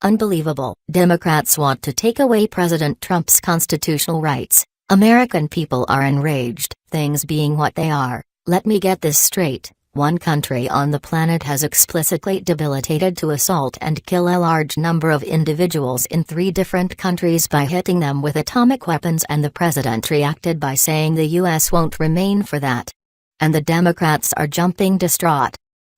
Unbelievable. Democrats want to take away President Trump's constitutional rights. American people are enraged. Things being what they are, let me get this straight. One country on the planet has explicitly debilitated to assault and kill a large number of individuals in 3 different countries by hitting them with atomic weapons, and the president reacted by saying the U.S. won't remain for that. And the Democrats are jumping distraught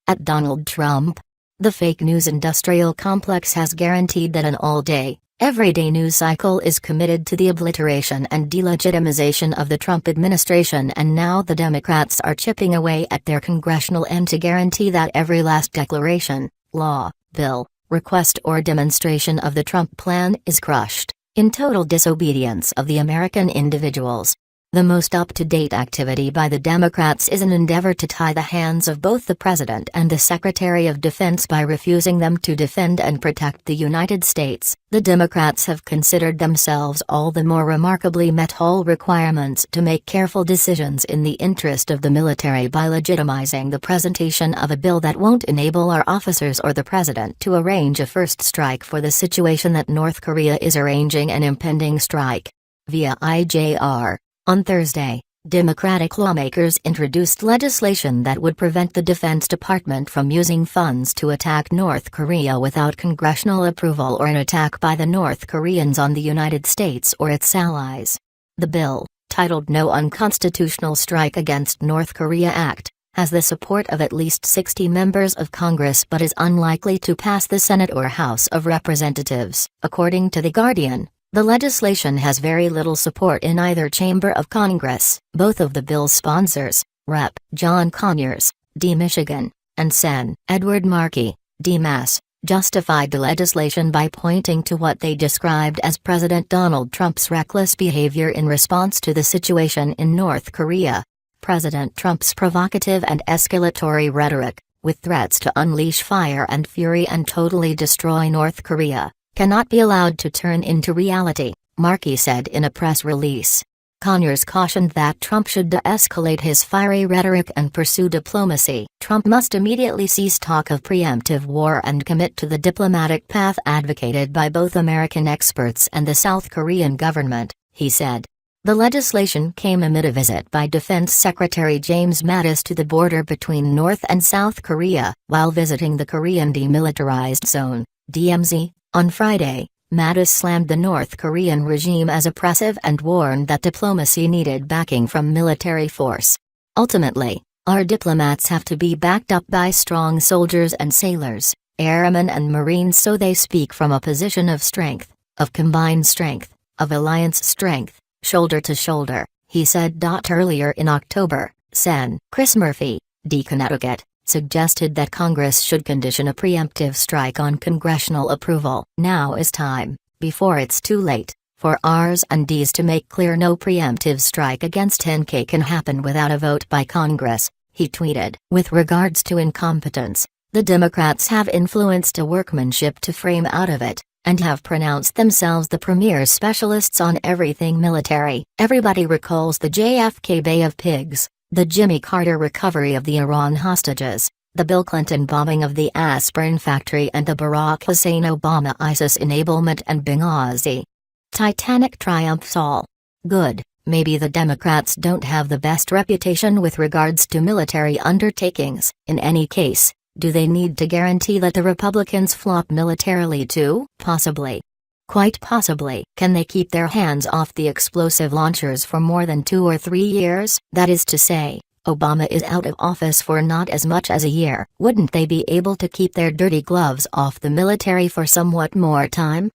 at Donald Trump. The fake news industrial complex has guaranteed that an all-day, everyday news cycle is committed to the obliteration and delegitimization of the Trump administration, and now the Democrats are chipping away at their congressional end to guarantee that every last declaration, law, bill, request or demonstration of the Trump plan is crushed, in total disobedience of the American individuals. The most up-to-date activity by the Democrats is an endeavor to tie the hands of both the President and the Secretary of Defense by refusing them to defend and protect the United States. The Democrats have considered themselves all the more remarkably met all requirements to make careful decisions in the interest of the military by legitimizing the presentation of a bill that won't enable our officers or the President to arrange a first strike for the situation that North Korea is arranging an impending strike. Via IJR. On Thursday, Democratic lawmakers introduced legislation that would prevent the Defense Department from using funds to attack North Korea without congressional approval or an attack by the North Koreans on the United States or its allies. The bill, titled No Unconstitutional Strike Against North Korea Act, has the support of at least 60 members of Congress but is unlikely to pass the Senate or House of Representatives, according to The Guardian. The legislation has very little support in either chamber of Congress. Both of the bill's sponsors, Rep. John Conyers, D. Michigan, and Sen. Edward Markey, D. Mass., justified the legislation by pointing to what they described as President Donald Trump's reckless behavior in response to the situation in North Korea. President Trump's provocative and escalatory rhetoric, with threats to unleash fire and fury and totally destroy North Korea, cannot be allowed to turn into reality, Markey said in a press release. Conyers cautioned that Trump should de-escalate his fiery rhetoric and pursue diplomacy. Trump must immediately cease talk of preemptive war and commit to the diplomatic path advocated by both American experts and the South Korean government, he said. The legislation came amid a visit by Defense Secretary James Mattis to the border between North and South Korea, while visiting the Korean Demilitarized Zone, DMZ. On Friday, Mattis slammed the North Korean regime as oppressive and warned that diplomacy needed backing from military force. Ultimately, our diplomats have to be backed up by strong soldiers and sailors, airmen and Marines, so they speak from a position of strength, of combined strength, of alliance strength, shoulder to shoulder, he said. Earlier in October, Sen. Chris Murphy, D. Connecticut, suggested that Congress should condition a preemptive strike on congressional approval. Now is time, before it's too late, for Rs and Ds to make clear no preemptive strike against NK can happen without a vote by Congress, he tweeted. With regards to incompetence, the Democrats have influenced a workmanship to frame out of it, and have pronounced themselves the premier specialists on everything military. Everybody recalls the JFK Bay of Pigs, the Jimmy Carter recovery of the Iran hostages, the Bill Clinton bombing of the aspirin factory, and the Barack Hussein Obama ISIS enablement and Benghazi. Titanic triumphs all. Good, maybe the Democrats don't have the best reputation with regards to military undertakings. In any case, do they need to guarantee that the Republicans flop militarily too? Possibly. Quite possibly. Can they keep their hands off the explosive launchers for more than 2 or 3 years? That is to say, Obama is out of office for not as much as a year. Wouldn't they be able to keep their dirty gloves off the military for somewhat more time?